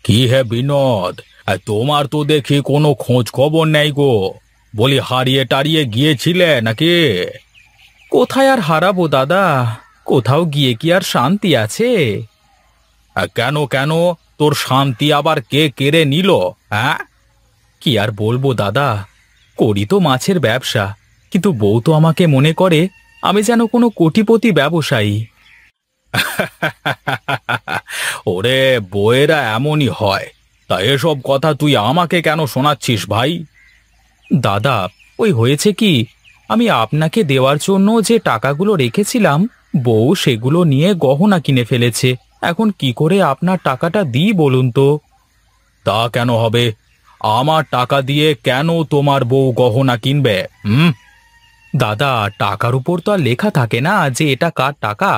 কি হে বিনোদ, তোমার তো দেখি কোনো খোঁজ খবর নেই গো। বলি হারিয়ে টারিয়ে গিয়েছিলে নাকি? কোথায় আর হারাবো দাদা, কোথাও গিয়ে কি আর শান্তি আছে? কেন কেন, তোর শান্তি আবার কে কেড়ে নিল? হ্যাঁ, কি আর বলবো দাদা, করি তো মাছের ব্যবসা, কিন্তু বউ তো আমাকে মনে করে আমি যেন কোনো কোটিপতি ব্যবসায়ী। ওরে, বউয়েরা এমনই হয়। তা এসব কথা তুই আমাকে কেন শোনাচ্ছিস ভাই? দাদা, ওই হয়েছে কি, আমি আপনাকে দেওয়ার জন্য যে টাকাগুলো রেখেছিলাম, বউ সেগুলো নিয়ে গহনা কিনে ফেলেছে। এখন কি করে আপনার টাকাটা দিই বলুন তো? তা কেন হবে? আমার টাকা দিয়ে কেন তোমার বউ গহনা কিনবে? দাদা, টাকার উপর তো আর লেখা থাকে না যে এটা কার টাকা।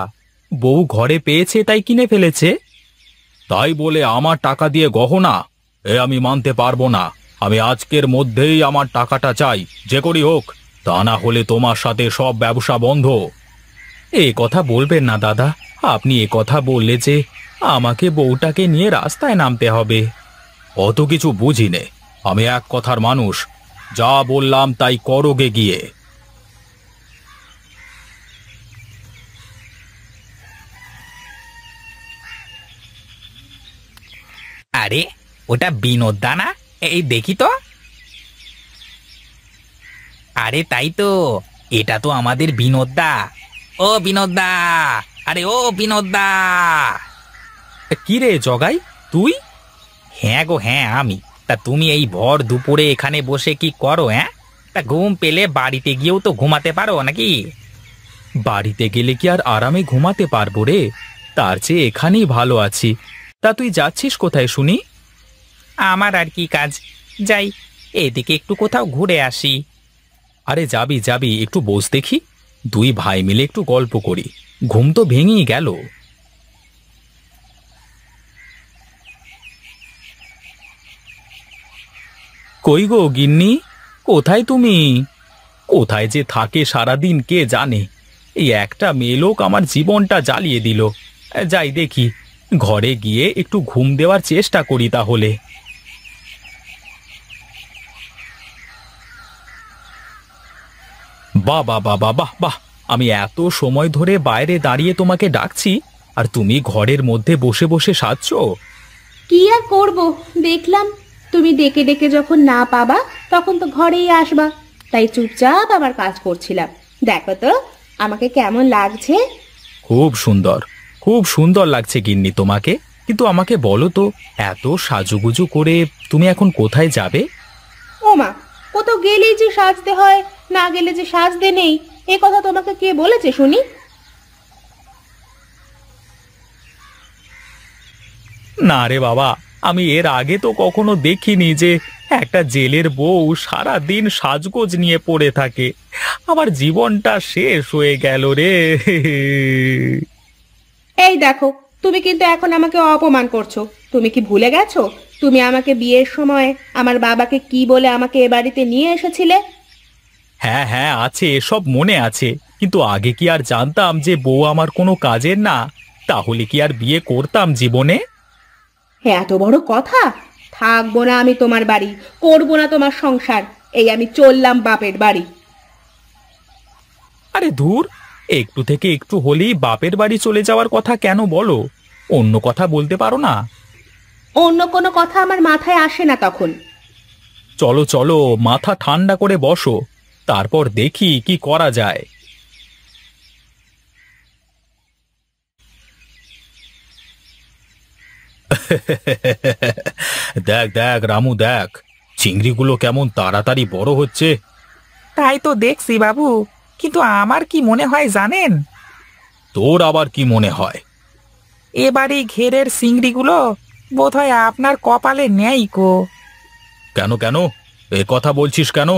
বউ ঘরে পেয়েছে তাই কিনে ফেলেছে। তাই বলে আমার টাকা দিয়ে গহনা? এ আমি মানতে পারবো না। আমি আজকের মধ্যেই আমার টাকাটা চাই, যে করি হোক। তা না হলে তোমার সাথে সব ব্যবসা বন্ধ। এ কথা বলবেন না দাদা, আপনি এ কথা বললে যে আমাকে বউটাকে নিয়ে রাস্তায় নামতে হবে। অত কিছু বুঝি নে, আমি এক কথার মানুষ। যা বললাম তাই করোগে গিয়ে। আরে, ওটা বিনোদ দা না? এই দেখি তো। আরে তাই তো, এটা তো আমাদের বিনোদ দা। ও বিনোদ দা, আরে ও বিনোদ দা। কি রে জগাই, তুই? হ্যাঁ গো হ্যাঁ, আমি। তা তুমি এই ভর দুপুরে এখানে বসে কি করো? হ্যাঁ, তা ঘুম পেলে বাড়িতে গিয়েও তো ঘুমাতে পারো নাকি? বাড়িতে গেলে কি আর আরামে ঘুমাতে পারবো রে? তার চেয়ে এখানেই ভালো আছি। তা তুই যাচ্ছিস কোথায় শুনি? আমার আর কি কাজ, যাই এদিকে একটু কোথাও ঘুরে আসি। আরে যাবি যাবি, একটু বস দেখি। দুই ভাই মিলে একটু গল্প করি। ঘুম তো ভেঙেই গেল। কই গো গিন্নি, কোথায় তুমি? কোথায় যে থাকে সারাদিন কে জানে। এই একটা মেয়ে লোক আমার জীবনটা জ্বালিয়ে দিল। যাই দেখি, ঘরে গিয়ে একটু ঘুম দেওয়ার চেষ্টা করি তাহলে। বাহ বাহ বাহ বাহ বাহ বাহ, আমি এত সময় ধরে বাইরে দাঁড়িয়ে তোমাকে ডাকছি, আর তুমি ঘরের মধ্যে বসে বসে সাজছো। কি আর করব, দেখলাম তুমি ডেকে ডেকে যখন না পাবা তখন তো ঘরেই আসবা, তাই চুপচাপ আমার কাজ করছিলাম। দেখো তো আমাকে কেমন লাগছে। খুব সুন্দর, খুব সুন্দর লাগছে গিন্নি তোমাকে। কিন্তু আমাকে বলো তো, এত সাজুগুজু করে তুমি এখন কোথায় যাবে? ওমা, কোথাও গেলেই যে সাজতে হয়, না গেলে যে সাজতে নেই, এ কথা তোমাকে কে বলেছে শুনি? না রে বাবা, আমি এর আগে তো কখনো দেখিনি যে একটা জেলের বউ সারা দিন সাজগোজ নিয়ে পড়ে থাকে। আমার জীবনটা শেষ হয়ে গেল রে। এই দেখো, তুমি কিন্তু এখন আমাকে অপমান করছো। তুমি কি ভুলে গেছো তুমি আমাকে বিয়ের সময় আমার বাবাকে কি বলে আমাকে এ বাড়িতে নিয়ে এসেছিলে? হ্যাঁ হ্যাঁ, আছে, সব মনে আছে। কিন্তু আগে কি আর জানতাম যে বউ আমার কোনো কাজের না? তাহলে কি আর বিয়ে করতাম জীবনে? এত বড় কথা! থাকবো না আমি তোমার বাড়ি, করবো না তোমার সংসার, এই আমি চললাম বাপের বাড়ি। আরে ধুর, একটু থেকে একটু হলেই বাপের বাড়ি চলে যাওয়ার কথা কেন বলো? অন্য কথা বলতে পারো না? অন্য কোনো কথা আমার মাথায় আসে না তখন। চলো চলো, মাথা ঠান্ডা করে বসো, তারপর দেখি কি করা যায়। দেখ দেখ রামু, দেখ চিংড়িগুলো কেমন তাড়াতাড়ি বড় হচ্ছে। তাই তো দেখছি বাবু, কিন্তু আমার কি মনে হয় জানেন? তোর আবার কি মনে হয়? এবারে ঘেরের চিংড়িগুলো বোধহয় আপনার কপালে নেই কো। কেন কেন, এ কথা বলছিস কেন?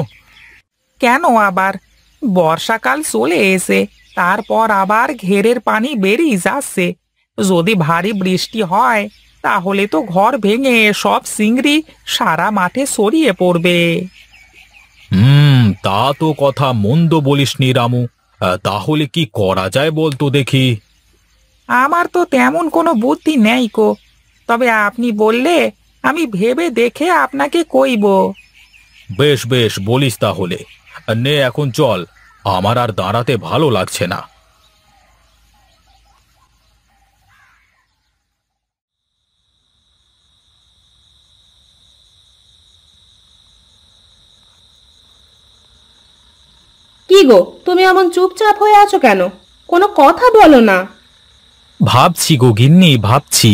কেন আবার, বর্ষাকাল চলে এসে তারপর আবার ঘেরের পানি বেরিয়ে যাচ্ছে। যদি ভারী বৃষ্টি হয় তাহলে তো ঘর ভেঙে সব চিংড়ি সারা মাঠে ছড়িয়ে পড়বে। তা তো কথা মন্দ বলিসনি রামু। তাহলে কি করা যায় বলতো দেখি। আমার তো তেমন কোনো বুদ্ধি নেই কো, তবে আপনি বললে আমি ভেবে দেখে আপনাকে কইব। বেশ বেশ, বলিস তাহলে। নে এখন চল, আমার আর দাঁড়াতে ভালো লাগছে না। কি গো, তুমি এমন চুপচাপ হয়ে আছো কেন? কোনো কথা বলো না। ভাবছি গো গিন্নি, ভাবছি।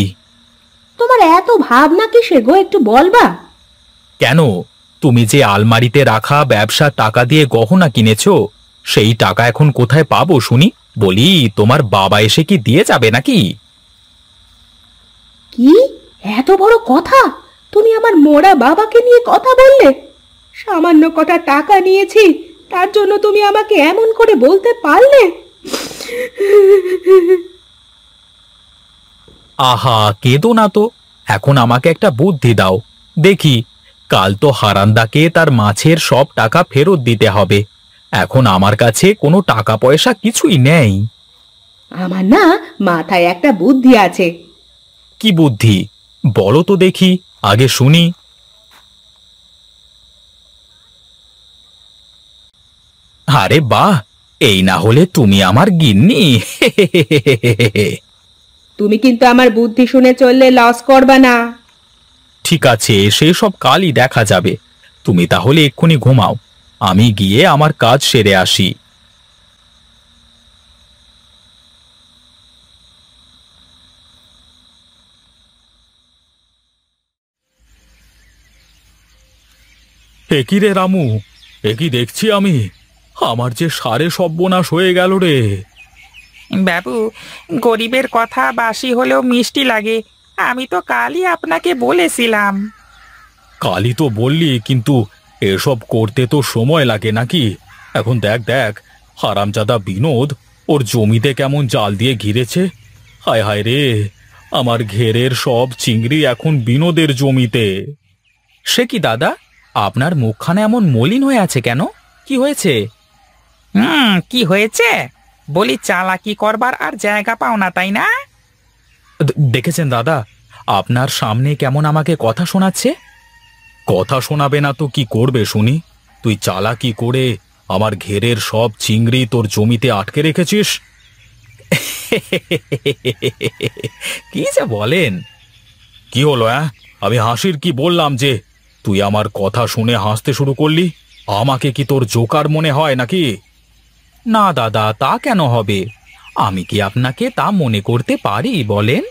তোমার এত ভাবনা কিসের গো, একটু বলবা? কেন, তুমি যে আলমারিতে রাখা ব্যবসার টাকা দিয়ে গহনা কিনেছো, সেই টাকা এখন কোথায় পাবো শুনি? বলি, তোমার বাবা এসে কি দিয়ে যাবে নাকি? কি এত বড় কথা! তুমি আমার মোড়া বাবাকে নিয়ে কথা বললে? সামান্য কটা টাকা নিয়েছি, তার জন্য তুমি আমাকে এমন করে বলতে পারলে? আহা, কেঁদো না তো। এখন আমাকে একটা বুদ্ধি দাও দেখি। কাল তো হারান্দাকে তার মাছের সব টাকা ফেরত দিতে হবে। এখন আমার কাছে কোনো টাকা পয়সা কিছুই নেই। আমার না মাথায় একটা বুদ্ধি আছে। কি বুদ্ধি? বলো তো দেখি, আগে শুনি। আরে বাহ, এই না হলে তুমি আমার গিন্নি! তুমি কিন্তু আমার বুদ্ধি শুনে চললে লস করবা না। ঠিক আছে, সেসব কালই দেখা যাবে। তুমি তাহলে এক্ষুনি ঘুমাও, আমি গিয়ে আমার কাজ সেরে আসি। একই রে রামু, একই দেখছি আমি। আমার যে সারে সর্বনাশ হয়ে গেল রে। বাবু, গরিবের কথা বাসি হলেও মিষ্টি লাগে। আমি তো কালই আপনাকে বলেছিলাম। কালই তো বললি, কিন্তু এসব করতে তো সময় লাগে নাকি? এখন দেখ দেখ, হারামজাদা বিনোদ ওর জমিতে কেমন জাল দিয়ে ঘিরেছে। হায় হায় রে, আমার ঘেরের সব চিংড়ি এখন বিনোদের জমিতে। সে কি দাদা, আপনার মুখখানা এমন মলিন হয়ে আছে কেন? কি হয়েছে? কি হয়েছে? বলি, চালাকি করবার আর জায়গা পাও না, তাই না? দেখেছেন দাদা, আপনার সামনে কেমন আমাকে কথা শোনাচ্ছে। কথা শোনাবে না তো কি করবে শুনি? তুই চালাকি করে আমার ঘেরের সব চিংড়ি তোর জমিতে আটকে রেখেছিস। কি যে বলেন! কি হলো? আমি হাসির কি বললাম যে তুই আমার কথা শুনে হাসতে শুরু করলি? আমাকে কি তোর জোকার মনে হয় নাকি? না দাদা, তা কেন হবে? আমি কি আপনাকে তা মনে করতে পারি বলেন?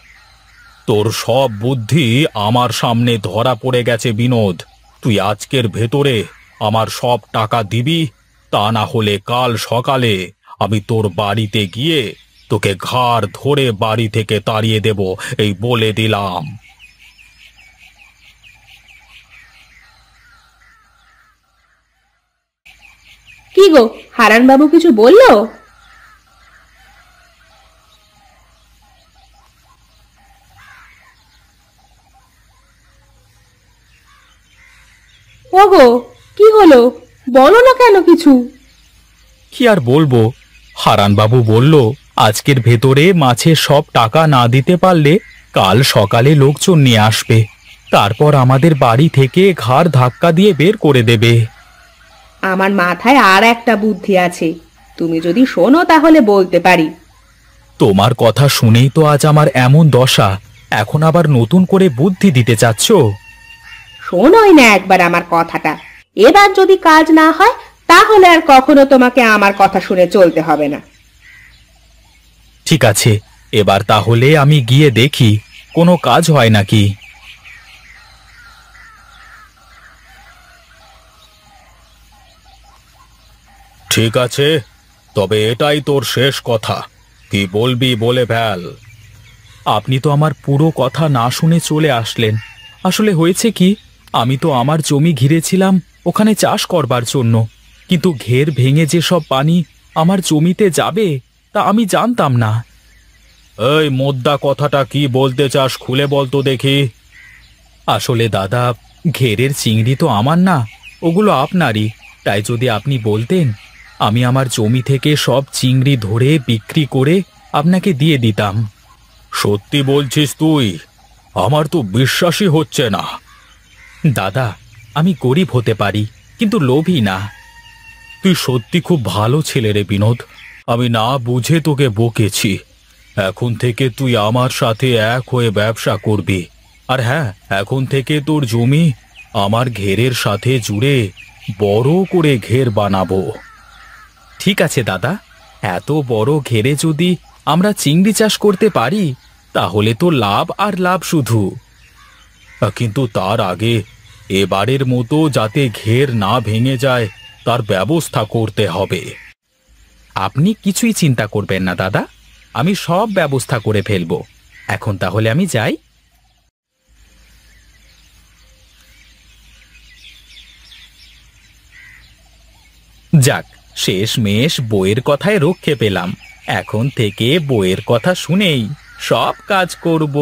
তোর সব বুদ্ধি আমার সামনে ধরা পড়ে গেছে বিনোদ। তুই আজকের ভেতরে আমার সব টাকা দিবি, তা না হলে কাল সকালে আমি তোর বাড়িতে গিয়ে তোকে ঘাড় ধরে বাড়ি থেকে তাড়িয়ে দেব, এই বলে দিলাম। কি গো, হারান বাবু কিছু বললো? ওগো, কি হলো? বলো না কেন কিছু? কি আর বলবো, হারানবাবু বলল আজকের ভেতরে মাছের সব টাকা না দিতে পারলে কাল সকালে লোকজন নিয়ে আসবে, তারপর আমাদের বাড়ি থেকে ঘাড় ধাক্কা দিয়ে বের করে দেবে। আমার মাথায় আর একটা বুদ্ধি আছে, তুমি যদি শোনো তাহলে বলতে পারি। তোমার কথা শুনেই তো আজ আমার এমন দশা, এখন আবার নতুন করে বুদ্ধি দিতে চাচ্ছ? শোনোই না একবার আমার কথাটা। এবার যদি কাজ না হয় তাহলে আর কখনো তোমাকে আমার কথা শুনে চলতে হবে না। ঠিক আছে, এবার তাহলে আমি গিয়ে দেখি কোনো কাজ হয় নাকি। ঠিক আছে, তবে এটাই তোর শেষ কথা। কি বলবি বলে ফেল। আপনি তো আমার পুরো কথা না শুনে চলে আসলেন। আসলে হয়েছে কি, আমি তো আমার জমি ঘিরেছিলাম ওখানে চাষ করবার জন্য, কিন্তু ঘের ভেঙে যে সব পানি আমার জমিতে যাবে তা আমি জানতাম না। এই মোদ্দা কথাটা কি বলতে চাস, খুলে বল তো দেখি। আসলে দাদা, ঘেরের চিংড়ি তো আমার না, ওগুলো আপনারই। তাই যদি আপনি বলতেন, আমি আমার জমি থেকে সব চিংড়ি ধরে বিক্রি করে আপনাকে দিয়ে দিতাম। সত্যি বলছিস তুই? আমার তো বিশ্বাসই হচ্ছে না। দাদা, আমি গরিব হতে পারি, কিন্তু লোভী না। তুই সত্যি খুব ভালো ছেলে রে বিনোদ। আমি না বুঝে তোকে বকেছি। এখন থেকে তুই আমার সাথে এক হয়ে ব্যবসা করবি। আর হ্যাঁ, এখন থেকে তোর জমি আমার ঘেরের সাথে জুড়ে বড় করে ঘের বানাবো। ঠিক আছে দাদা, এত বড় ঘেরে যদি আমরা চিংড়ি চাষ করতে পারি তাহলে তো লাভ আর লাভ শুধু। কিন্তু তার আগে এবারের মতো যাতে ঘের না ভেঙে যায় তার ব্যবস্থা করতে হবে। আপনি কিছুই চিন্তা করবেন না দাদা, আমি সব ব্যবস্থা করে ফেলবো। এখন তাহলে আমি যাই। যাক, শেষমেশ বইয়ের কথায় রক্ষে পেলাম। এখন থেকে বইয়ের কথা শুনেই সব কাজ করব।